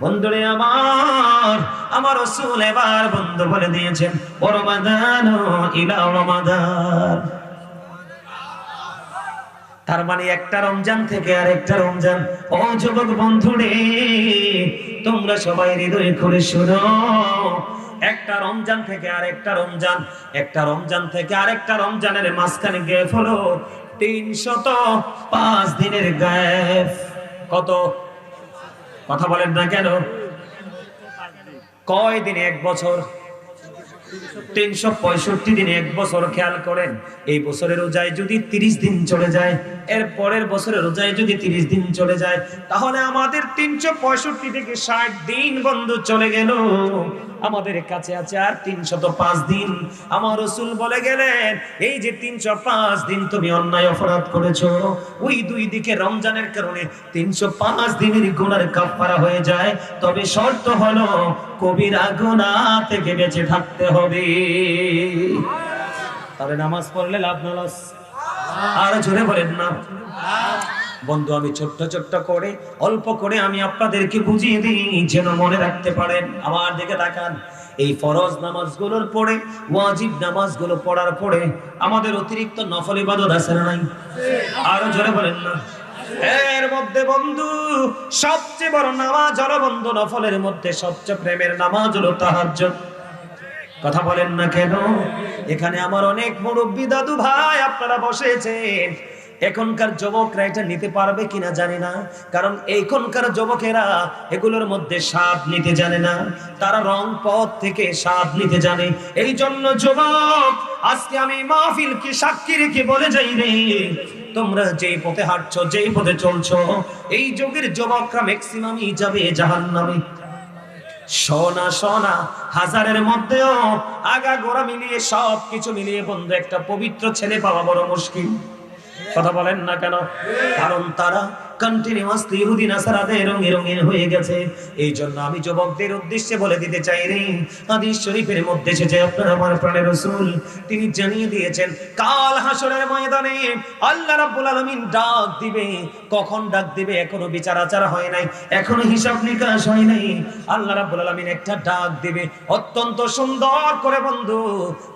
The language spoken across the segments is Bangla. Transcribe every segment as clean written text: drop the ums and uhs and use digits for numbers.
বন্ধুরে আমার রাসূল এবার বন্ধু বলে দিয়েছেন রমাদান ইলা রমাদান। তার মানে একটা রমজান থেকে আরেকটা রমজান। ও যুবক বন্ধুরে, তোমরা সবাই হৃদয় করে শোনো, একটা রমজান থেকে আরেকটা রমজান, একটা রমজান থেকে আরেকটা রমজানের মাঝখানে গ্যাপ হলো 305 দিনের গ্যাপ। কত? কথা বলেন না কেন? কয় দিনে এক বছর? 365 দিনে এক বছর। খেয়াল করেন, এই বছরের রোজায় যদি 30 দিন চলে যায়, এর পরের বছরের রোজায় যদি 30 দিন চলে যায়, তাহলে আমাদের 365 থেকে 60 দিন বন্ধু চলে গেল। আমাদের কাছে আছে আর 305 দিন। আমার রাসূল বলে গেলেন, এই যে 305 দিন তুমি অন্যায় অপরাধ করেছো, ওই দুই দিকে রমজানের কারণে 305 দিনের গুনার কাফারা হয়ে যায়। তবে শর্ত হলো কবিরা গুনাহ থেকে বেঁচে থাকতে হবে। তাহলে নামাজ পড়লে লাভ না লস? আর জোরে বলেন না। বন্ধু, আমি ছোট্ট ছোট্ট করে অল্প করে আমি আপনাদেরকে বুঝিয়ে দিই যেন মনে রাখতে পারেন। আমার দিকে তাকান। এই ফরজ নামাজগুলোর পরে, ওয়াজিব নামাজগুলো পড়ার পরে আমাদের অতিরিক্ত নফল ইবাদত আছে না নাই? আরো জোরে বলেন না। এর মধ্যে বন্ধু সবচেয়ে বড় নামাজ হলো বন্ধু, নফলের মধ্যে সবচেয়ে প্রেমের নামাজ হলো তাহাজ্জুদ। কথা বলেন না কেন? এখানে আমার অনেক মুরব্বি দাদু ভাই আপনারা বসেছেন। এখনকার যুবকরা এটা নিতে পারবে কিনা জানি না, কারণ এখনকার যুবকেরা এগুলোর মধ্যে স্বাদ নিতে জানে না, তারা রং পথ থেকে স্বাদ নিতে জানে। এই জন্য যুবক, আজকে আমি মাহফিলকে সাক্ষী রেখে বলে যাই রে, তোমরা যেই পথে হাঁটছো, যেই পথে চলছো, এই যুগের যুবকরা ম্যাক্সিমামই যাবে জাহান্নামে। সোনা সোনা হাজারের মধ্যেও আগা গোড়া মিলিয়ে সবকিছু মিলিয়ে বন্ধু একটা পবিত্র ছেলে পাওয়া বড় মুশকিল। কথা বলেন না কেন? কারণ তারা কন্টিনিউয়াসলি ইহুদি নাসারাদের রঙে রঙিন হয়ে গেছে। এই জন্য আমি যুবকদের উদ্দেশ্যে বলে দিতে চাই রে, হাদিস শরীফের মধ্যে এসেছে, আপনার আমার প্রাণের রাসূল তিনি জানিয়ে দিয়েছেন, কাল হাসরের ময়দানে আল্লাহ রাব্বুল আলামিন ডাক দিবে। কখন ডাক দিবে? এখনো বিচার আচার হয় নাই, এখনো হিসাব নিকাশ হয় নাই। আল্লাহ রাব্বুল আলামিন একটা ডাক দিবে অত্যন্ত সুন্দর করে। বন্ধু,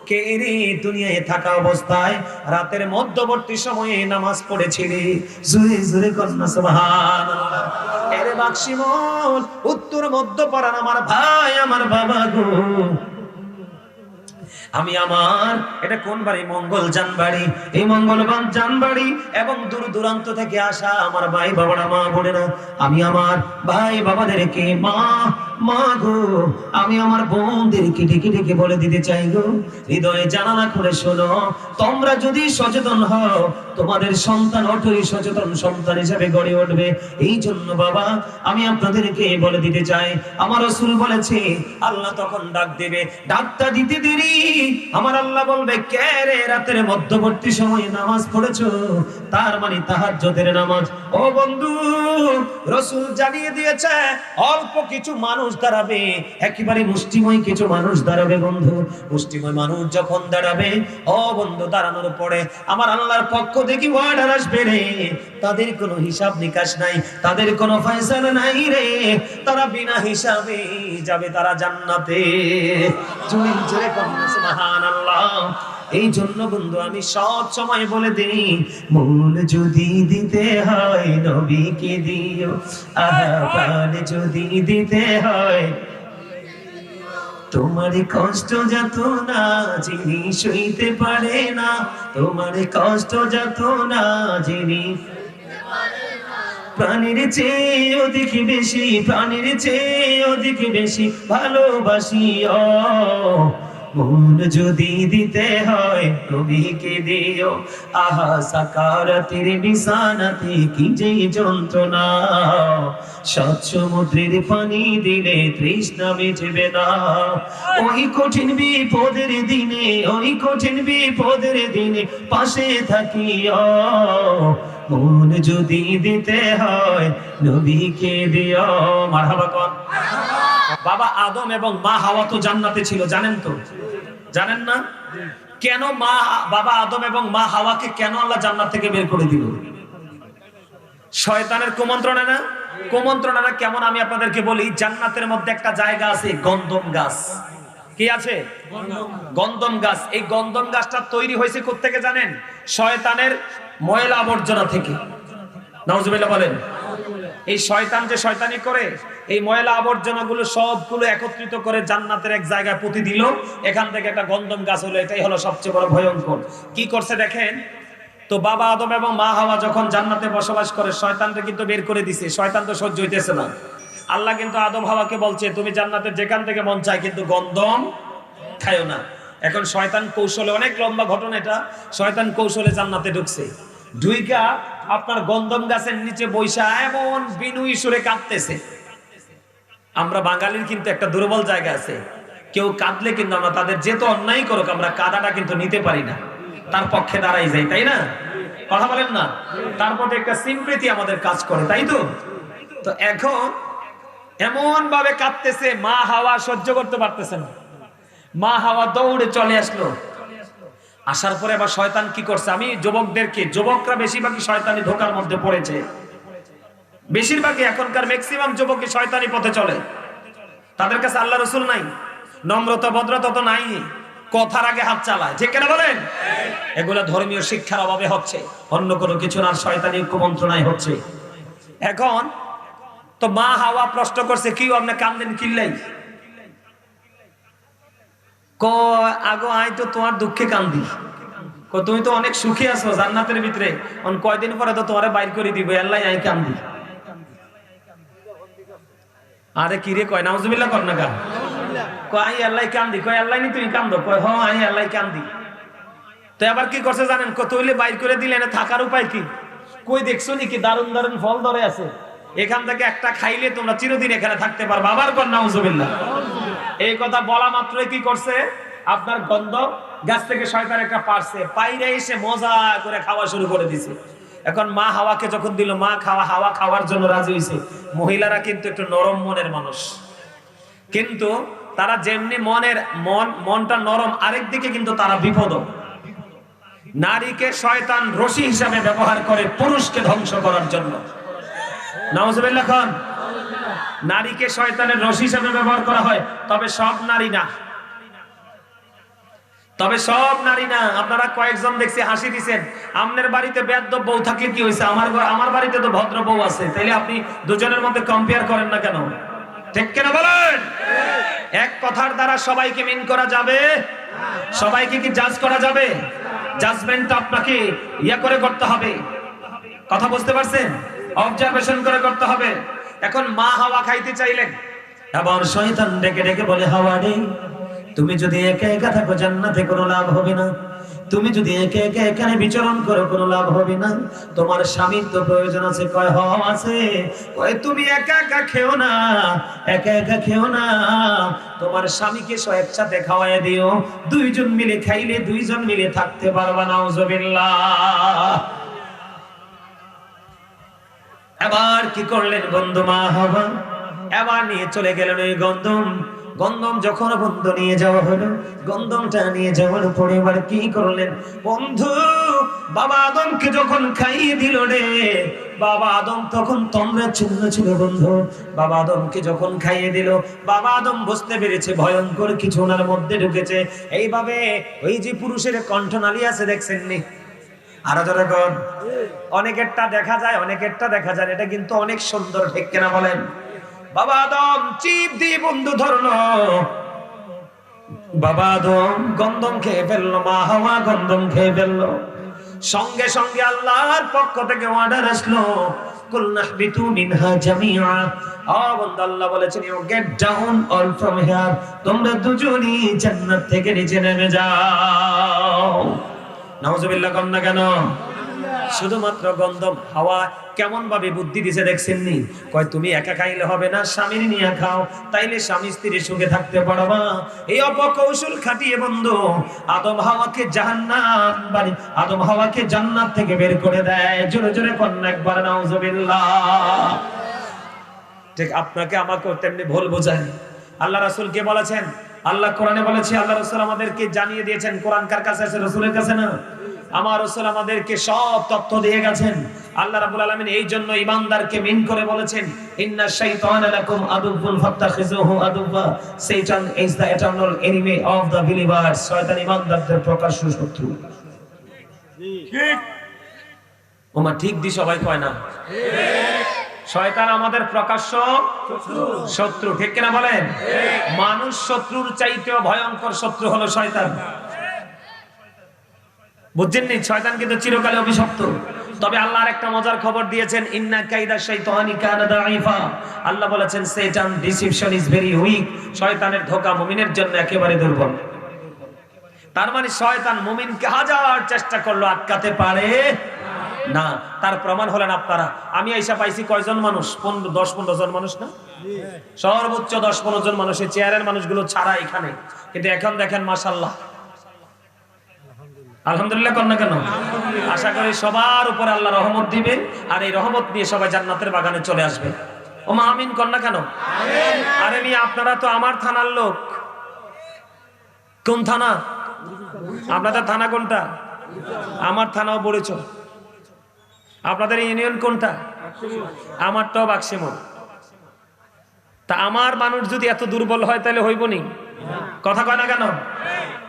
কে রে দুনিয়ায় থাকা অবস্থায় রাতের মধ্যবর্তী সময়ে নামাজ পড়েছিলি? জোরে জোরে কন্যা সুবহানাল্লাহ। এরে বাক্সিমল, উত্তর মধ্যপাড়ার আমার ভাই, আমার বাবা গো, আমি আমার এটা কোন বাড়ি? মঙ্গল জানবাড়ি। এই মঙ্গলবান জানবাড়ি এবং দূর দূরান্ত থেকে আসা আমার ভাই বাবারা, মা বোনেরা, আমি আমার ভাই বাবাদেরকে মা মা গো, আমি আমার বোনদেরকে ডেকে ডেকে বলে দিতে চাই গো, হৃদয়ে জানালা করে শোনো, তোমরা যদি সচেতন হও, তোমাদের সন্তান অটই সচেতন সন্তান হিসেবে গড়ে উঠবে। এই জন্য বাবা, আমি আপনাদেরকে বলে দিতে চাই, আমার রাসূল বলেছে, আল্লাহ তখন ডাক দেবে, ডাকটা দিতে দেরি, আমার আল্লাহ বলবে, কে রে রাতের মধ্যবর্তী সময়ে নামাজ পড়েছো? তার মানে তাহাজ্জুদের নামাজ। ও বন্ধু, রাসূল জানিয়ে দিয়েছে, অল্প কিছু মানুষ দাঁড়াবে, একেবারে মুষ্টিময় কিছু মানুষ দাঁড়াবে। বন্ধু, মুষ্টিময় মানুষ যখন দাঁড়াবে, ও বন্ধু, দাঁড়ানোর পরে আমার আল্লাহর পক্ষ থেকে ওয়ার্ডার আসবে রে, তাদের কোনো হিসাব নিকাশ নাই, তাদের কোনো ফয়সালা নাই রে, তারা বিনা হিসাবে যাবে তারা জান্নাতে। জোরে জোরে কন্যা সুবহানাল্লাহ। এই জন্য বন্ধু আমি সব সময় বলে দেই, মূল যদি দিতে হয় নবীকে দিও, আহ্বান যদি দিতে হয়, তোমার কষ্ট যত না যিনি সইতে পারে না, তোমার কষ্ট যত না যিনি প্রাণীর চেয়ে অধিক বেশি, প্রাণীর চেয়ে অধিক বেশি ভালোবাসি। মূল যদি দিতে হয় নবীকে দিও, আহা সাকারাতের বিছানাতে কি যে যন্ত্রণা, সাত সমুদ্রের পানি দিলে তৃষ্ণা মিটবে না। ওই কঠিন বিপদের দিনে, ওই কঠিন বিপদের দিনে পাশে থাকিও, মূল যদি দিতে হয় নবীকে দিও। মারহাবা কোন। বাবা আদম এবং মা হাওয়া তো জান্নাতে ছিল, জানেন তো? জানেন না? কেন বাবা আদম এবং মা হাওয়াকে কেন আল্লাহ জান্নাত থেকে বের করে দিল? শয়তানের কুমন্ত্রণা না? কুমন্ত্রণাটা কেমন আমি আপনাদেরকে বলি। জান্নাতের মধ্যে একটা জায়গা আছে গন্ধম গাছ। কি আছে? গন্ধম গাছ। এই গন্ধম গাছটা তৈরি হয়েছে কোত্থেকে জানেন? শয়তানের ময়লা আবর্জনা থেকে। নাউজুবিল্লাহ বলেন। এই শয়তান যে শয়তানি করে, এই ময়লা আবর্জনাগুলো সবগুলো একত্রিত করে জান্নাতের এক জায়গায় পুঁতি দিল। এখান থেকে একটা গন্ধম গাছ হলো। এটাই হলো সবচেয়ে বড় ভয়ঙ্কর। কি করছে দেখেন তো, বাবা আদম এবং মা হাওয়া যখন জান্নাতে বসবাস করে, শয়তানকে কিন্তু বের করে দিছে। শয়তান তো সহ্য হইতেছে না। আল্লাহ কিন্তু আদম হাওয়াকে বলছে তুমি জান্নাতের যেখান থেকে মন চায় কিন্তু গন্ধম খায়ও না। এখন শয়তান কৌশলে, অনেক লম্বা ঘটনা এটা, শয়তান কৌশলে জান্নাতে ঢুকছে। ঢুইকা আপনার গন্ধম গাছের নিচে বৈশা এমন বিনুই সুরে কাঁদতেছে। আমরা বাঙালির কিন্তু একটা দুর্বল জায়গা আছে, কেউ কাঁদলে কিন্তু আমরা তাদের যেত অন্যায় করুক আমরা কাঁদাটা কিন্তু নিতে পারি না, তার পক্ষে দাঁড়াই যাই, তাই না? কথা বলেন না? তারপরে একটা সিম্পেথি আমাদের কাজ করে, তাই তো? তো এখন এমন ভাবে কাঁদতেছে, মা হাওয়া সহ্য করতে পারতেছে না। মা হাওয়া দৌড়ে চলে আসলো। আসার পরে আবার শয়তান কি করছে, আমি যুবকদেরকে, যুবকরা বেশিরভাগই শয়তানি ধোকার মধ্যে পড়েছে। বেশিরভাগই এখনকার ম্যাক্সিমাম যুবকই শয়তানি পথে চলে। তাদের কাছে আল্লাহ রাসূল নাই, নম্রতা ভদ্রতা তো নাই, কথার আগে হাত চালায়, যে কেন বলেন? এগুলা ধর্মীয় শিক্ষার অভাবে হচ্ছে, অন্য কোনো কিছু না, শয়তানি কুমন্ত্রণায় হচ্ছে। এখন তো মা হাওয়া প্রশ্ন করছে, কি আপনি কান্দেন কিল্লাই? আগো আই তো তোমার দুঃখে কান্দি, তুমি তো অনেক সুখী আছো জান্নাতের ভিতরে, কয়দিন পরে তো তোমারে বাইর করে দিবে, আল্লাহ আই কান্দি। আরে কি রে কয়, নাউজুবিল্লাহ কর না গা, কয় আই আল্লাহ কান্দি, কয় আল্লাহ নি তুমি কান্দো, কয় হ আই আল্লাহ কান্দি। তো আবার কি করছে জানেন, কতইলে বাইর করে দিলে না, থাকার উপায় কি? কই দেখছো নাকি দারুন দারুন ফল ধরে আছে, এখান থেকে একটা খাইলে তোমরা চিরদিন এখানে থাকতে পারবে। আবার কর নাউজুবিল্লাহ। এই কথা বলা মাত্রই কি করছে, আপনার গন্ধ গাছ থেকে শয়তান একটা পারছে, পাইরে এসে মজা করে খাওয়া শুরু করে দিছে। এখন মা হাওয়াকে যখন দিল, মা হাওয়া খাওয়ার জন্য রাজি হয়েছে। মহিলারা কিন্তু একটু নরম মনের মানুষ, কিন্তু তারা যেমনি মনটা নরম, আরেক দিকে কিন্তু তারা বিপদ। নারীকে শয়তান রশি হিসাবে ব্যবহার করে পুরুষকে ধ্বংস করার জন্য। নাউজুবিল্লাহ খান। নারীকে শয়তানের রশি হিসাবে ব্যবহার করা হয়, তবে সব নারী না, তবে সব নারী না। আপনারা কয়েকজন দেখছি হাসি দিচ্ছেন, আপনার বাড়িতে বেয়াদব বউ থাকলে কি হয়েছে, আমার বাড়িতে তো ভদ্র বউ আছে, তাইলে আপনি দুজনের মধ্যে কম্পেয়ার করেন না কেন? ঠিক কেন বলেন? এক কথার দ্বারা সবাইকে মিন করা যাবে? সবাইকে কি জাজ করা যাবে? জাজমেন্ট আপনাকে ইয়া করে করতে হবে, কথা বুঝতে পারছেন? অবজারভেশন করে করতে হবে। এখন মা হাওয়া খাইতে চাইলেন, আবার শয়তান ডেকে ডেকে বলে, হাওয়া রে তুমি যদি একা একা থাকো জান্নাতে কোনো লাভ হবে না, তুমি যদি একা একা এখানে বিচরণ করো কোনো লাভ হবে না, তোমার স্বামীর তো প্রয়োজন আছে। কয় হ আছে, কয় তুমি একা একা খেও না, একা একা খেও না, তোমার স্বামীকে একসাথে খাওয়ায় দিও, দুইজন মিলে খাইলে দুইজন মিলে থাকতে পারবা। নাউজুবিল্লাহ। এবার কি করলেন বন্ধু মা হাওয়া, এবার নিয়ে চলে গেলেন ওই গন্ধম যখন বন্ধু নিয়ে যাওয়া হলো, গন্ধমটা নিয়ে যাওয়ার পরে এবার কি করলেন বন্ধু, বাবা আদমকে যখন খাইয়ে দিল রে, বাবা আদম তখন তোমরা চূর্ণ ছিল বন্ধু। বাবা আদমকে যখন খাইয়ে দিল, বাবা আদম বুঝতে পেরেছে ভয়ঙ্কর কিছু ওনার মধ্যে ঢুকেছে। এইভাবে ওই যে পুরুষের কণ্ঠনালী আছে দেখছেন নি, আরো যখন অনেকেরটা দেখা যায়, অনেকেরটা দেখা যায়, এটা কিন্তু অনেক সুন্দর, ঠিক কিনা বলেন? বাবা আদম চিপ দিয়ে বন্ধু ধরলো, বাবা আদম গন্ধম খেয়ে ফেললো, মা হাওয়া গন্ধম খেয়ে ফেললো। সঙ্গে সঙ্গে আল্লাহর পক্ষ থেকে অর্ডার আসলো, কুলনাহবিতু মিনহা জামিআ। বন্ধু আল্লাহ বলেছেন, you get down all from here, তোমরা দুজনই জান্নাত থেকে নিচে নেমে যাও। নাউজুবিল্লাহ কম না কেন? শুধুমাত্র গন্ধম। হাওয়া কেমন ভাবে বুদ্ধি দিছে দেখছেন নি, কয় তুমি একা খাইলে হবে না, স্বামীর নিয়ে খাও, তাইলে স্বামী স্ত্রী সুখে থাকতে পারবা। এই অপকৌশল খাটিয়ে বন্ধু আদম হাওয়াকে আদম হাওয়াকে জান্নাত থেকে বের করে দেয়। জোরে জোরে কন্যা একবার নাউজুবিল্লাহ। ঠিক আপনাকে আমাকে তেমনি ভুল বোঝায়। আল্লাহ রাসূল কে বলেছেন, আল্লাহ কোরআনে বলেছে, আল্লাহ রাসূল আমাদেরকে জানিয়ে দিয়েছেন। কোরআন কার কাছে আছে? রাসূলের কাছে না? আমার রাসূল আমাদেরকে সব তথ্য দিয়ে গেছেন। আল্লাহ রাব্বুল আলামিন এই জন্য ঈমানদারকে মিন করে বলেছেন, ইন্না শাইতানা লাকুম আদুউন ফাত্তাখিযুহু আদুওয়া। শয়তান is the eternal enemy of the believers. শয়তান ঈমানদারদের প্রকাশ্য শত্রু। ঠিক ওমা ঠিক দি সবাই কয় না? ঠিক। শয়তান আমাদের প্রকাশ্য শত্রু, ঠিক কিনা বলেন? মানুষ শত্রুর চাইতেও ভয়ঙ্কর শত্রু হলো শয়তান। বুঝছেননি? শয়তান কিন্তু চিরকালে অভিশপ্ত। তবে আল্লাহ আরেকটা মজার খবর দিয়েছেন, ইন্না কাইদা শাইতানি কানা দাঈফা। আল্লাহ বলেছেন শয়তান ডিসিপশন ইজ ভেরি উইক। শয়তানের ধোঁকা মুমিনের জন্য একেবারে দুর্বল। তার মানে শয়তান মুমিনকে হাজার চেষ্টা করলো আটকাতে পারে না। তার প্রমাণ হলেন আপনারা। আমি আইসা পাইছি কয়জন মানুষ? 10-15 জন মানুষ না? সর্বোচ্চ 10-15 জন মানুষ, এই চেয়ারের মানুষগুলো ছাড়া এখানে। কিন্তু এখন দেখেন মাশাআল্লাহ, আলহামদুলিল্লাহ কর না কেন? আশা করি সবার উপরে আল্লাহ রহমত দিবে, আর এই রহমত নিয়ে সবাই জান্নাতের বাগানে চলে আসবে। ওমা আমিন কর না কেন? আরে মিয়া, আপনারা তো আমার থানার লোক। কোন থানা? আপনাদের থানা কোনটা? আমার থানাও বলেছ। আপনাদের ইউনিয়ন কোনটা? আমারটাও বাক্সিমন। তা আমার মানুষ যদি এত দুর্বল হয় তাহলে হইব নি? কথা কয় না কেন?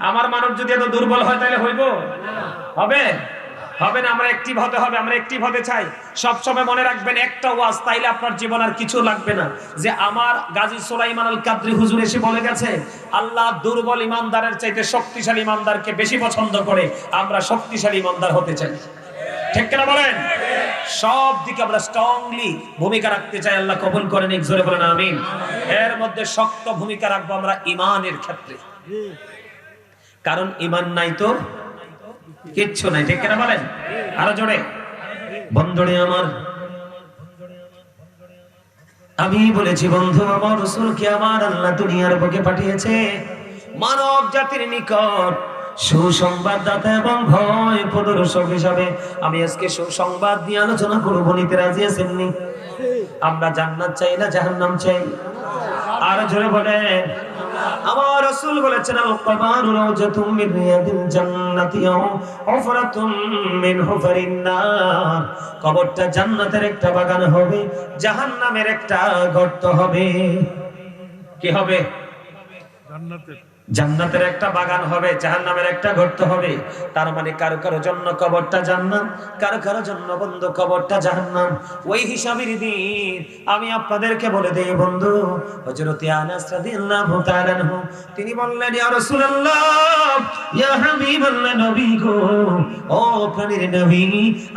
আমার মানুষ যদি এত দুর্বল হয় তাহলে হইব? হবে? হবে না। আমরা অ্যাক্টিভ হতে হবে, আমরা অ্যাক্টিভ হতে চাই। সব সময় মনে রাখবেন একটা ওয়াজ, তাইলে আপনার জীবন আর কিছু লাগবে না। যে আমার গাজী সুলাইমান আল কাদরি হুজুর এসে বলে গেছে, আল্লাহ দুর্বল ইমানদারের চাইতে শক্তিশালী ইমানদারকে বেশি পছন্দ করে। আমরা শক্তিশালী ইমানদার হতে চাই, ঠিক কিনা বলেন? সব দিকে আমরা স্ট্রংলি ভূমিকা রাখতে চাই। আল্লাহ কবুল করেন, এক জোরে বলেন আমিন। এর মধ্যে শক্ত ভূমিকা রাখবো আমরা ঈমানের ক্ষেত্রে, কারণ ঈমান নাই তো কিচ্ছু নাই, ঠিক কিনা বলেন? আরো জোরে। বন্ধুরে আমার, আমি বলেছি বন্ধু, আমার রাসূলকে আমার আল্লাহ দুনিয়ার বুকে পাঠিয়েছে মানব জাতির নিকট সুসংবাদদাতা এবং ভয় প্রদর্শক হিসাবে। আমি আজকে সুসংবাদ দিয়ে আলোচনা করব। নিতে রাজি আছেন নি? আমরা জান্নাত চাই না জাহান্নাম চাই? আর জোরে বলেন। আমার রাসূল বলেছেন, আল কবরু রাওজাতুম মিন রিয়াদিল জান্নাতি আও হুফরাতুম মিন হুফারিন নার। কবরটা জান্নাতের একটা বাগান হবে, জাহান্নামের একটা গর্ত হবে। কি হবে? জান্নাতের একটা বাগান হবে, জাহান্নামের একটা গর্ত হবে। তার মানে কারো কারো জন্য কবরটা জান্নাত, কারো কারো জন্য বন্ধু কবরটা জাহান্নাম। ওই হিসাবের দিন আমি আপনাদেরকে বলে দেই বন্ধু, হযরত আনাস রাদিয়াল্লাহু তাআলা আনহু তিনি বললেন, ইয়া রাসূলুল্লাহ, ইয়া হাবিবাল্লাহ, নবী গো, ও প্রাণের নবী,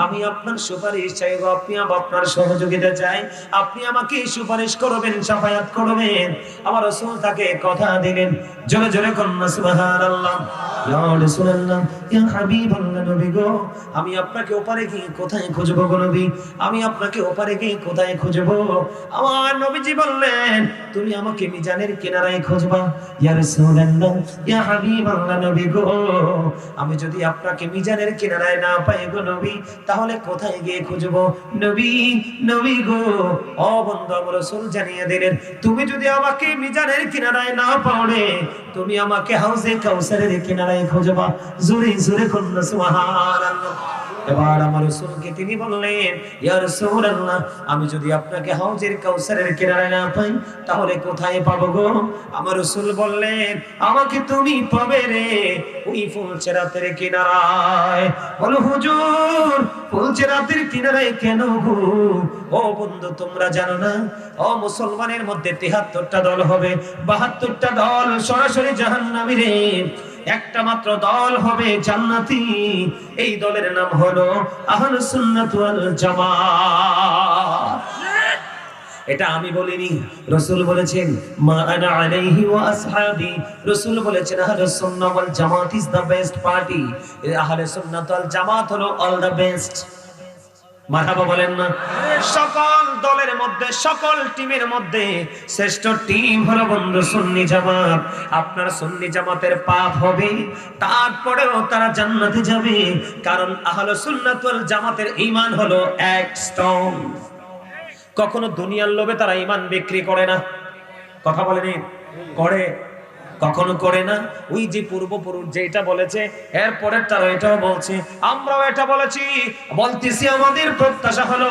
আমি আপনার সুপারিশ চাই গো। আপনি আপনার সহযোগিতা চাই। আপনি আমাকে সুপারিশ করবেন, শাফায়াত করবেন। আমার রাসূল তাকে কথা দিলেন। জোরে জোরে কন্না সুবহানাল্লাহ। ইয়া রাসূলুল্লাহ, ইয়া হাবিবাল্লাহ, নবী গো, আমি আপনাকে ওপারে গিয়ে কোথায় খুঁজবো গো নবী? আমি আপনাকে ওপারে গিয়ে কোথায় খুঁজবো? আমার নবীজি বললেন, তুমি আমাকে মিজানের কিনারায় খুঁজবা। ইয়া রাসূলুল্লাহ, ইয়া হাবিবাল্লাহ, নবী গো, আমি যদি আপনাকে মিজানের কিনারায় না পাই গো নবী, তাহলে কোথায় গিয়ে খুঁজবো? নবী, নবী গো, ও বন্ধু, আমার রাসূল জানিয়ে দিলেন, তুমি যদি আমাকে মিজানের কিনারায় না পাও রে, তুমি আমাকে হাউজে কাউসারের কিনারায় খুঁজবা। জোরে জোরে কন্না সুবহানাল্লাহ। এবার আমার রাসূলকে তিনি বললেন, ইয়া রাসূলুল্লাহ, আমি যদি আপনাকে হাউজের কাউসারের কিনারায় না পাই, তাহলে কোথায় পাবো গো? আমার রাসূল বললেন, আমাকে তুমি পাবে রে ওই ফুলচেরাতের কিনারায়। বলো হুজুর, ফুলচেরাতের কিনারায় কেন গো? ও বন্ধু, তোমরা জানো না, ও মুসলমানের মধ্যে 73টা দল হবে, 72টা দল সরাসরি জাহান্নামী রে। একটা মাত্র দল হবে জান্নাতি। এই দলের নাম হলো আহলুস সুন্নাত ওয়াল জামাত। এটা আমি বলিনি, রাসূল বলেছেন, মা আনা আলাইহি ওয়া আসহাবি। রাসূল বলেছেন, আহলুস সুন্নাহ ওয়াল জামাত ইজ দ্য বেস্ট পার্টি। আহলুস সুন্নাত ওয়াল জামাত হলো অল দ্য বেস্ট। মারহাবা বলেন না? সকল দলের মধ্যে, সকল টিমের মধ্যে শ্রেষ্ঠ টিম হলো বন্ধু সুন্নি জামাত। আপনার সুন্নি জামাতের পাপ হবে, তারপরেও তারা জান্নাতে যাবে, কারণ আহলে সুন্নাত ওয়াল জামাতের ঈমান হলো এক স্ট্রং। কখনো দুনিয়ার লোভে তারা ঈমান বিক্রি করে না। কথা বলেনি? করে কখনো করে না। ওই যে পূর্বপুরুষ যেটা বলেছে এরপরের তারা এটাও বলছে, আমরাও এটা বলেছি, বলতেছি। আমাদের প্রত্যাশা হলো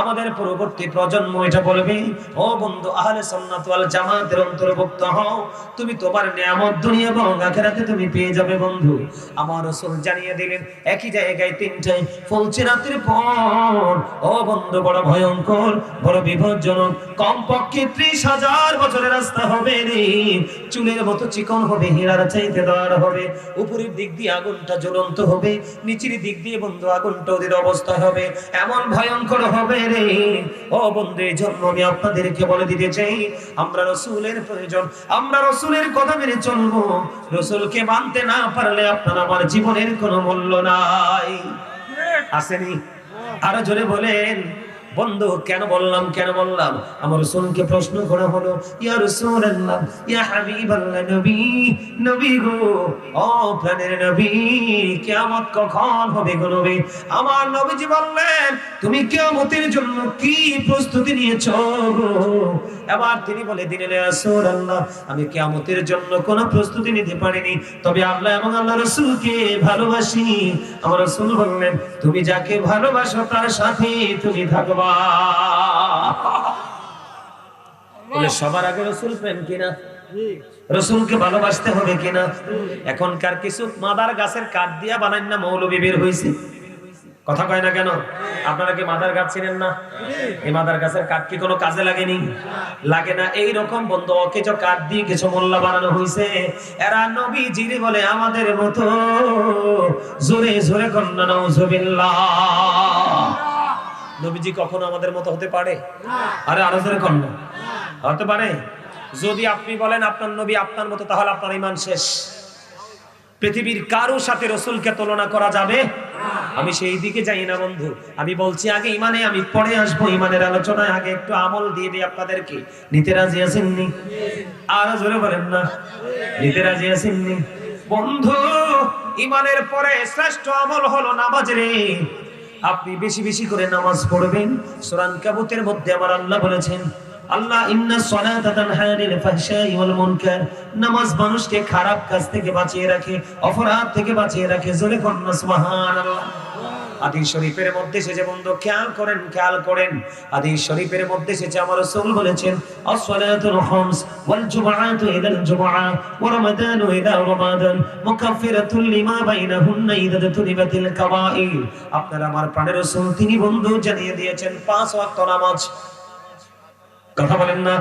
আমাদের পরবর্তী প্রজন্ম এটা বলবে, ও বন্ধু আহলে সুন্নাত ওয়াল জামাতের অন্তর্ভুক্ত হও, তুমি তোমার নিয়ামত দুনিয়া এবং আখিরাতে তুমি পেয়ে যাবে। বন্ধু আমার রাসূল জানিয়ে দিলেন একই জায়গায় তিনটায় ফলছে রাতের পর। ও বন্ধু বড় ভয়ঙ্কর, বড় বিপজ্জনক। কমপক্ষে 30,000 বছরের রাস্তা হবে রে, চুলের মতো চিকন হবে, হীরার চাইতে দার হবে। উপরের দিক দিয়ে আগুনটা জ্বলন্ত হবে, নিচের দিক দিয়ে বন্ধু আগুনটা ওদের অবস্থা হবে, এমন ভয়ঙ্কর হবে রে। ও বন্ধু এই জন্য আমি আপনাদেরকে বলে দিতে চাই, আমরা রাসূলের প্রয়োজন, আমরা রাসূলের কথা মেনে চলবো। রাসূলকে মানতে না পারলে আপনার আমার জীবনের কোনো মূল্য নাই। আসেনি? আরো জোরে বলেন। বন্ধু কেন বললাম আমার রাসূলকে প্রশ্ন করা হলো, ইয়া রাসূলুল্লাহ, ইয়া হাবিবাল্লাহ, নবী, নবী গো, ও প্রাণের নবী, কিয়ামত কখন হবে গো নবী? আমার নবীজি বললেন, তুমি কিয়ামতের জন্য কি প্রস্তুতি নিয়েছো গো? এবার তিনি বলে দিলেন, ইয়া রাসূলুল্লাহ, আমি কিয়ামতের জন্য কোনো প্রস্তুতি নিতে পারিনি, তবে আল্লাহ এবং আল্লাহর রাসূলকে ভালোবাসি। আমার রাসূল বললেন, তুমি যাকে ভালোবাসো তার সাথে তুমি থাকবা। বলে সবার আগে রাসূল প্রেম কিনা? রাসূলকে ভালোবাসতে হবে কিনা? এখনকার কিছু মাদার গাছের কাঠ দিয়া বানান না মৌলবী বের হইছে, কথা কয় না কেন? আপনারা কি মাদার গাছ চিনেন না? এই মাদার গাছের কাঠ কি কোনো কাজে লাগেনি? লাগে না। এই রকম বন্ধু কিছু কাঠ দিয়ে কিছু মোল্লা বানানো হইছে, এরা নবীজিরে বলে আমাদের মতো। জোরে জোরে কন্না নাউজুবিল্লাহ। নবীজি কখনো আমাদের মতো হতে পারে? আরে আরো জোরে কন্না হতে পারে? যদি আপনি বলেন আপনার নবী আপনার মতো, তাহলে আপনার ঈমান শেষ। পৃথিবীর কারো সাথে রাসূলকে তুলনা করা যাবে? আমি সেই দিকে যাই না বন্ধু, আমি বলছি আগে ইমানে, আমি পরে আসবো ইমানের আলোচনায়। আগে একটু আমল দিয়ে দিই আপনাদেরকে। নিতে রাজি আছেন নি? আর জোরে বলেন না, নিতে রাজি আছেন নি? বন্ধু ইমানের পরে শ্রেষ্ঠ আমল হলো নামাজ রে। আপনি বেশি বেশি করে নামাজ পড়বেন। সূরা আনকাবুতের মধ্যে আমার আল্লাহ বলেছেন, আল্লাহ ইন্না সলাতা তানহা আনিল ফাহশাই ওয়াল মুনকার, নামাজ মানুষকে খারাপ কাজ থেকে বাঁচিয়ে রাখে, অপরাধ থেকে বাঁচিয়ে রাখে। জোরে বলুন সুবহানাল্লাহ। হাদিস শরীফের মধ্যে এসেছে বন্ধু, খেয়াল করেন হাদিস শরীফের মধ্যে এসেছে আমার রাসূল বলেছেন, as-salatul khams wal jumu'atu ila al-jumu'ah wa ramadanu ila ramadan mukaffiratun lima bainahunna idha tunibatil kaba'ir। আপনারা আমার প্রাণের রাসূল তিনি বন্ধু জানিয়ে দিয়েছেন 5 ওয়াক্ত নামাজ। কথা বলেন না?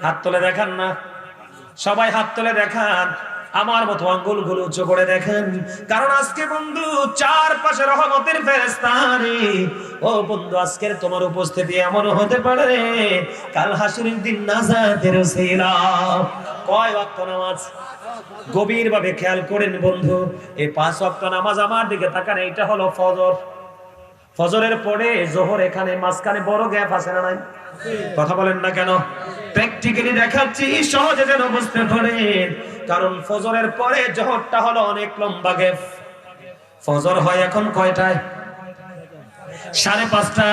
হাত তুলে দেখান না, সবাই হাত তুলে দেখান, আমার মতো আঙ্গুলগুলো উঁচু করে দেখেন। কারণ আজকে বন্ধু চারপাশে রহমতের ফেরেশতা রে। ও বন্ধু আজকের তোমার উপস্থিতি এমন হতে পারে কাল হাসরের দিন নাজাতের ওসিলা। কয় ওয়াক্ত নামাজ? গভীর ভাবে খেয়াল করেন বন্ধু, এই 5 ওয়াক্ত নামাজ আমার দিকে তাকান। এটা হলো ফজর, ফজরের পরে যোহর, এখানে মাঝখানে বড় গ্যাপ আছে না নাই? কথা বলেন না কেন? প্র্যাকটিক্যালি দেখাচ্ছি সহজে যেন বুঝতে পারেন। কারণ ফজরের পরে যোহরটা হলো অনেক লম্বা গ্যাপ। ফজর হয় এখন কয়টায়? 5:30।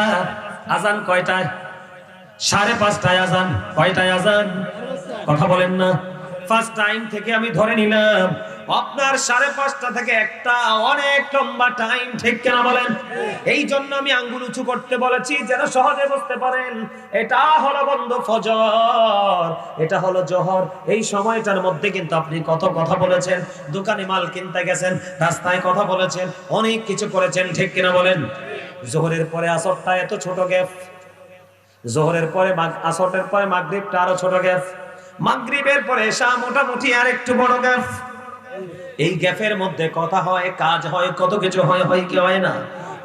আজান কয়টায়? 5:30টায় আজান। কয়টায় আজান? কথা বলেন না। ফার্স্ট টাইম থেকে আমি ধরে নিলাম আপনার 5:30 থেকে একটা অনেক লম্বা টাইম, ঠিক কেনা বলেন? এই জন্য আমি আঙ্গুল উঁচু করতে বলেছি যেন সহজে বুঝতে পারেন। এটা হলো বন্ধু ফজর, এটা হলো জোহর। এই সময়টার মধ্যে কিন্তু আপনি কত কথা বলেছেন, দোকানে মাল কিনতে গেছেন, রাস্তায় কথা বলেছেন, অনেক কিছু করেছেন, ঠিক কিনা বলেন? জোহরের পরে আসরটা এত ছোট গ্যাপ, জোহরের পরে আসরের পরে মাগরিবটা আরো ছোট গ্যাপ, মাগরিবের পরে এশা মোটামুটি আর একটু বড় গ্যাপ। এই গ্যাপের মধ্যে কথা হয়, কাজ হয়, কত কিছু হয়, হয় কি হয় না?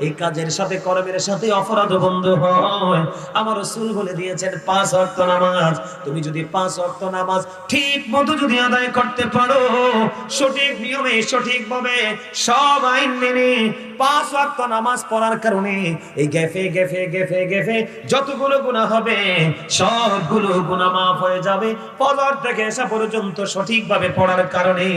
এই কাজের সাথে কর্মের সাথে অপরাধ বন্ধ হয়। আমার রাসূল বলে দিয়েছেন 5 ওয়াক্ত নামাজ। তুমি যদি 5 ওয়াক্ত নামাজ ঠিক মতো যদি আদায় করতে পারো, সঠিক নিয়মে সঠিকভাবে সব আইন মেনে 5 ওয়াক্ত নামাজ পড়ার কারণে এই গ্যাপে গ্যাপে গ্যাপে গ্যাপে যতগুলো গুনাহ হবে সবগুলো গুনাহ মাফ হয়ে যাবে ফজর থেকে এশা পর্যন্ত সঠিকভাবে পড়ার কারণে।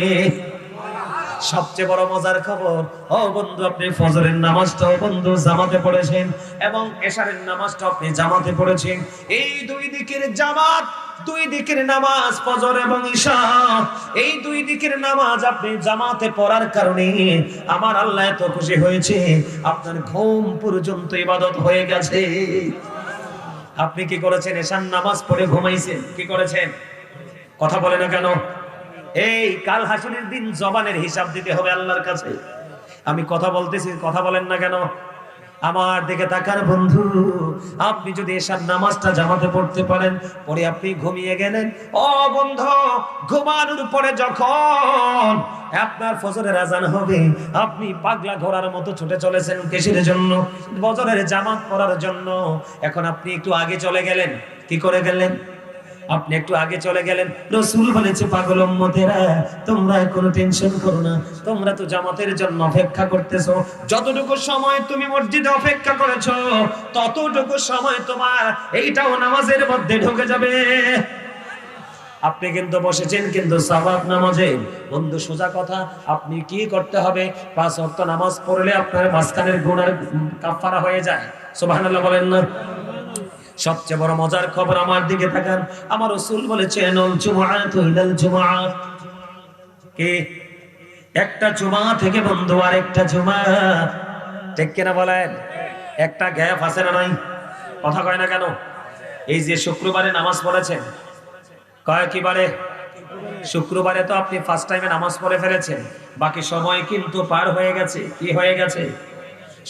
সবচেয়ে বড় মজার খবর, ও বন্ধু আপনি ফজরের নামাজটাও বন্ধু জামাতে পড়েছেন এবং এশারের নামাজটাও আপনি জামাতে পড়েছেন। এই দুই দিকের জামাত দুই দিকের নামাজ ফজর এবং ঈশা, এই দুই দিকের নামাজ আপনি জামাতে পড়ার কারণে আমার আল্লাহ এত খুশি হয়েছে, আপনার ঘুম পর্যন্ত ইবাদত হয়ে গেছে। আপনি কি করেছেন? এশার নামাজ পড়ে ঘুমাইছেন। কি করেছেন? কথা বলে না কেন? এই কাল হাসরের দিন জবানের হিসাব দিতে হবে আল্লাহর কাছে। আমি কথা বলতেছি, কথা বলেন না কেন? আমার দিকে তাকার বন্ধু, আপনি যদি এশার নামাজটা জামাতে পড়তে পারেন, পরে আপনি ঘুমিয়ে গেলেন, ও বন্ধু, ঘুমানোর পরে যখন আপনার ফজরের আজান হবে, আপনি পাগলা ঘোড়ার মতো ছুটে চলেছেন কিসের জন্য? ফজরের জামাত পড়ার জন্য। এখন আপনি একটু আগে চলে গেলেন। কি করে গেলেন? আপনি একটু আগে চলে গেলেন। রাসূল বলেছে, পাগল উম্মতেরা, তোমরা কোনো টেনশন করো না, তোমরা তো জামাতের জন্য অপেক্ষা করতেছো। যতটুকু সময় তুমি মসজিদে অপেক্ষা করেছো, ততটুকু সময় তোমার এইটাও নামাজের মধ্যে ঢুকে যাবে। আপনি কিন্তু বসেছেন কিন্তু সাওয়াব নামাজে। বন্ধু, সোজা কথা, আপনি কি করতে হবে? 5 ওয়াক্ত নামাজ পড়লে আপনার মাঝখানের গুনাহ কাফারা হয়ে যায়। সুবহানাল্লাহ বলেন না? সবচেয়ে বড় মজার খবর, আমার দিকে তাকান, আমার রাসূল বলেছেন, জুমআতু ইলাল জুমআ, কি একটা জুমা থেকে বন্ধু আরেকটা জুমা, ঠিক কিনা বলেন? একটা গ্যাপ আছে না নাই? কথা কয় না কেন? এই যে শুক্রবারে নামাজ পড়েছেন, কয় কি বারে? শুক্রবারে তো আপনি ফার্স্ট টাইমে নামাজ পড়ে ফেলেছেন, বাকি সময় কিন্তু পার হয়ে গেছে। কি হয়ে গেছে?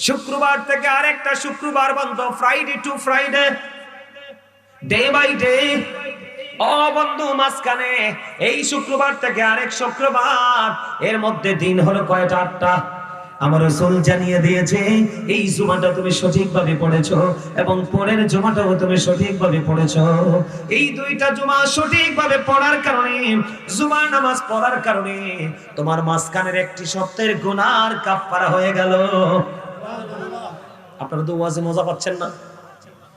শুক্রবার থেকে আরেকটা শুক্রবার বন্ধ, Friday to Friday, day by day. ও বন্ধু, মাঝখানে এই শুক্রবার থেকে আরেক শুক্রবার, এর মধ্যে দিন হলো কয়টা? 8টা। আমার রাসূল জানিয়ে দিয়েছে, এই জুমাটা তুমি সঠিকভাবে পড়েছো এবং পরের জুমাটাও তুমি সঠিকভাবে পড়েছো। এই দুইটা জুমা সঠিকভাবে পড়ার কারণে, জুমার নামাজ পড়ার কারণে তোমার মাঝখানের একটি সপ্তাহের গুনার কাফারা হয়ে গেল। আপনারা তো ওয়াজে মজা পাচ্ছেন না?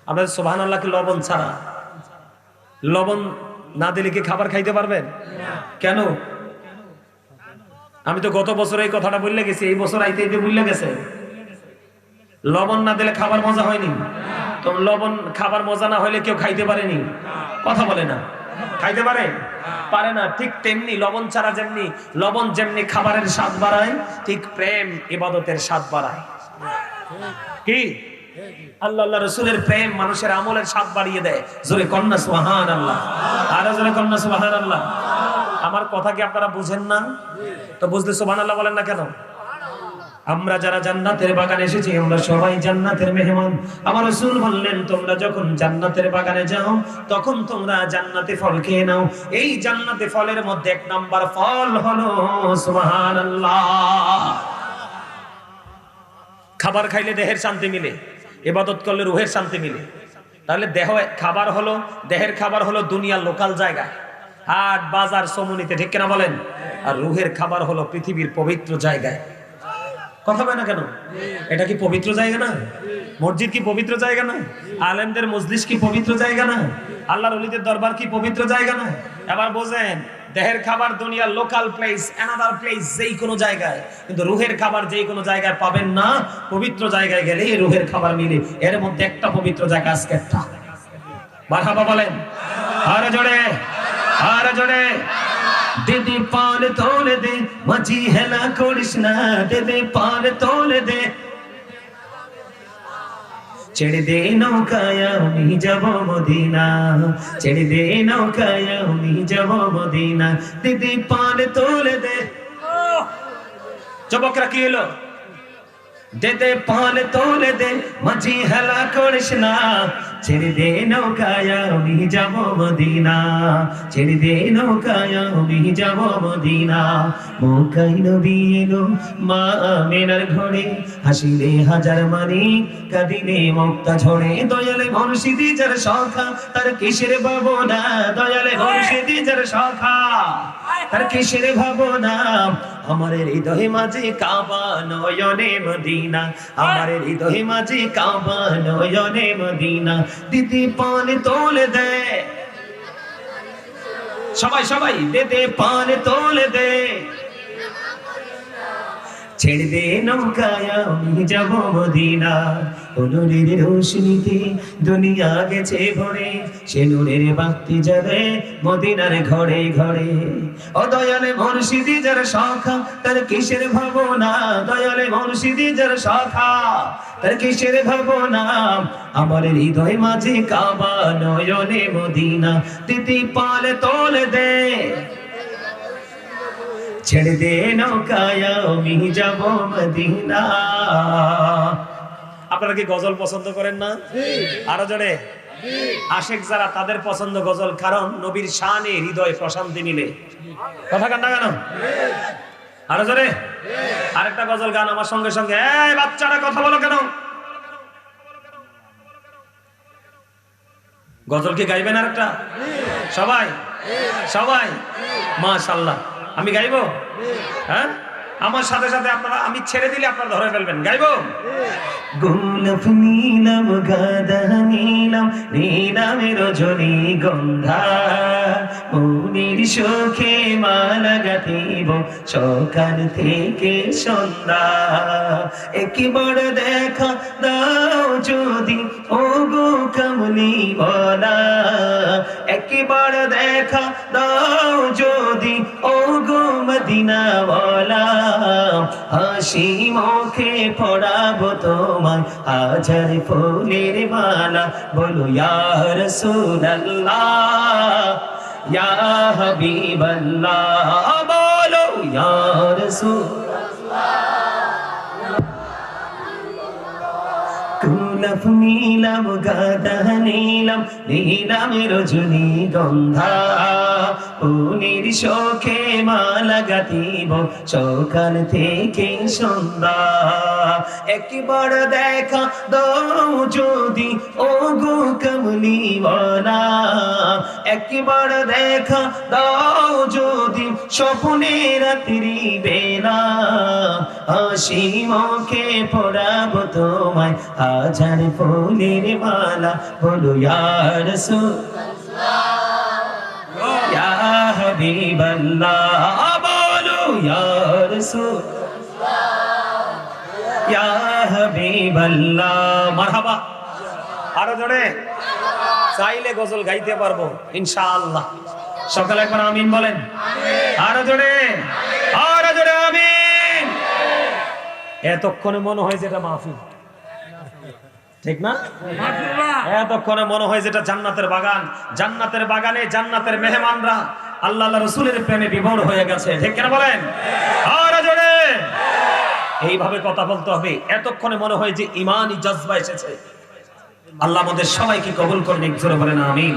আপনাদের সুবহানাল্লাহ কি লবণ ছাড়া? লবণ না দিলে কি খাবার খাইতে পারবেন? কেন? আমি তো গত বছর এই কথাটা বললে গেছি, এই বছর আইতে আইতে বললে গেছে। লবণ না দিলে খাবার মজা হয়নি? তো লবণ খাবার মজা না হলে কেউ খাইতে পারেনি? কথা বলে না? খাইতে পারে? পারে না। ঠিক তেমনি লবণ ছাড়া যেমনি, লবণ যেমনি খাবারের স্বাদ বাড়ায়, ঠিক প্রেম ইবাদতের স্বাদ বাড়ায়। কি? আল্লাহ আল্লাহ রাসূলের প্রেম মানুষের আমলের স্বাদ বাড়িয়ে দেয়। জোরে কন্না সুবহানাল্লাহ, আরো জোরে কন্না সুবহানাল্লাহ। আমার কথা কি আপনারা বুঝেন না? তো বুঝলে সুবহানাল্লাহ বলেন না কেন? আমরা যারা জান্নাতের বাগানে এসেছি, আমরা সবাই জান্নাতের মেহমান। আমার রাসূল বললেন, তোমরা যখন জান্নাতের বাগানে যাও, তখন তোমরা জান্নাতি ফল খেয়ে নাও। এই জান্নাতি ফলের মধ্যে 1 নাম্বার ফল হলো সুবহানাল্লাহ। খাবার খাইলে দেহের শান্তি মিলে, ইবাদত করলে রুহের শান্তি মিলে। তাহলে দেহ খাবার হলো, দেহের খাবার হলো দুনিয়ার লোকাল জায়গায়, হাট বাজার সমুনিতে, ঠিক কিনা বলেন? আর রুহের খাবার হলো পৃথিবীর পবিত্র জায়গায়। কথা বলে না কেন? এটা কি পবিত্র জায়গা না? মসজিদ কি পবিত্র জায়গা না? আলেমদের মজলিস কি পবিত্র জায়গা না? আল্লাহর ওলিদের দরবার কি পবিত্র জায়গা না? এবার বোঝেন, দেহের খাবার দুনিয়ার লোকাল প্লেস, অ্যানাদার প্লেস, যেই কোনো জায়গায়, কিন্তু রুহের খাবার যেই কোনো জায়গায় পাবেন না। পবিত্র জায়গায় গেলে রুহের খাবার মিলে। এর মধ্যে একটা পবিত্র জায়গা আজকে একটা। মারহাবা বলেন আরে জোরে, আরে জোরে। দিদি পাল তোলে দে, মাঝি হেলা করিস না, দিদি পাল তোলে দে, ছেড়ে দে নৌকায় আমি যাব মদিনা, ছেড়ে দে নৌকায় আমি যাব মদিনা, দিদি পাল তোলে দে। যুবকরা কি হলো? দে দে পাল তোলে দে, মাঝি হেলা করিস না, ছেড়ে দে নৌকায় আমি যাব মদিনা, ছেড়ে দে নৌকায় আমি যাব মদিনা। মক্কায় নবী এলো মা আমিনার ঘরে, হাসিলে হাজার মানি, কাঁদিলে মুক্তা ঝরে। দয়ালে মুর্শিদি যার সখা, তার কিসের ভাবনা, দয়ালে মুর্শিদি যার সখা, তার কিসের ভাবনা। আমার হৃদয়ে মাঝে কাবা, নয়নে মদিনা, আমার হৃদয়ে মাঝে কাবা, নয়নে মদিনা, দিদি পাল তোলে দে। সবাই সবাই, দে দে পাল তোলে দে, ছেড়ে দে নৌকায় আমি যাব মদিনা, ও নূরের রোশনীতে দুনিয়া গেছে ভরে, সে নূরের বাতি জ্বলে মদিনার ঘরে ঘরে। ও দয়ালে মুর্শিদি যার শাখা তার কিসের ভাবনা, দয়ালে মুর্শিদি যার শাখা তার কিসের ভাবনা, আমার হৃদয় মাঝে কাবা নয়নে মদিনা, তিতি পালে তোলে দে ছেড়ে দে নৌকায় আমি যাব মদিনা। আপনারা কি গজল পছন্দ করেন না? আরো জোরে। আশেক যারা তাদের পছন্দ গজল, কারণ নবীর শানে হৃদয় প্রশান্তি মিলে। কথা কান্না কেন? আরো জোরে। আরেকটা গজল গান আমার সঙ্গে সঙ্গে। এই বাচ্চারা কথা বলো কেন? গজল কি গাইবেন আরেকটা? সবাই সবাই মাশাআল্লাহ। আমি গাইবো? হ্যাঁ, আমার সাথে সাথে আপনারা, আমি ছেড়ে দিলে আপনারা ধরে ফেলবেন। গাইবো? গোলাপ নীলাম গাঁদা নীলাম নীলামে রজনী গন্ধা, মনের সুখে মালা গাঁথিব সকাল থেকে সন্ধ্যা, একবার দেখা দাও যদি ও গো কামলি বলা, একবার দেখা দাও যদি ও গো মদিনা ওয়ালা, হাসি মুখে পড়াবো তোমায় হাজার ফুলের মালা, বলো ইয়া রাসূলুল্লাহ ইয়া হাবিবাল্লাহ, বলো ইয়া রাসূলুল্লাহ। গোলাপ নীলাম গাঁদা নীলাম নীলামে রজনী গন্ধা, ফুলের শোকে মালা গাঁথিব সকাল থেকে সন্ধ্যা, একবার দেখা দাও যদি ও গো কামলি ওয়ালা, একবার দেখা দাও যদি স্বপ্নে রাত্রি বেলা, হাসি মুখে পড়াবো তোমায় হাজার ফুলের মালা, বলো ইয়া রাসূলুল্লাহ ইয়া হাবিবাল্লাহ, বলো ইয়া রাসূলুল্লাহ ইয়া হাবিবাল্লাহ। মারহাবা। আরো জোরে। চাইলে গজল গাইতে পারবো ইনশাআল্লাহ। সকালে একবার আমিন বলেন। আরো জোরে, আরো জোরে আমিন। এতক্ষণে মনে হয় যেটা মাহফিল, ঠিক না? এতক্ষণে মনে হয় যেটা জান্নাতের বাগান, জান্নাতের বাগানে জান্নাতের মেহমানরা আল্লাহ রাসূলের প্রেমে বিভোর হয়ে গেছে, ঠিক কিনা বলেন? আরো জোরে। এইভাবে কথা বলতে হবে। এতক্ষণে মনে হয় যে ঈমানি জজবা এসেছে। আল্লাহ আমাদের সবাইকে কবুল করুন, জোরে বলেন আমিন।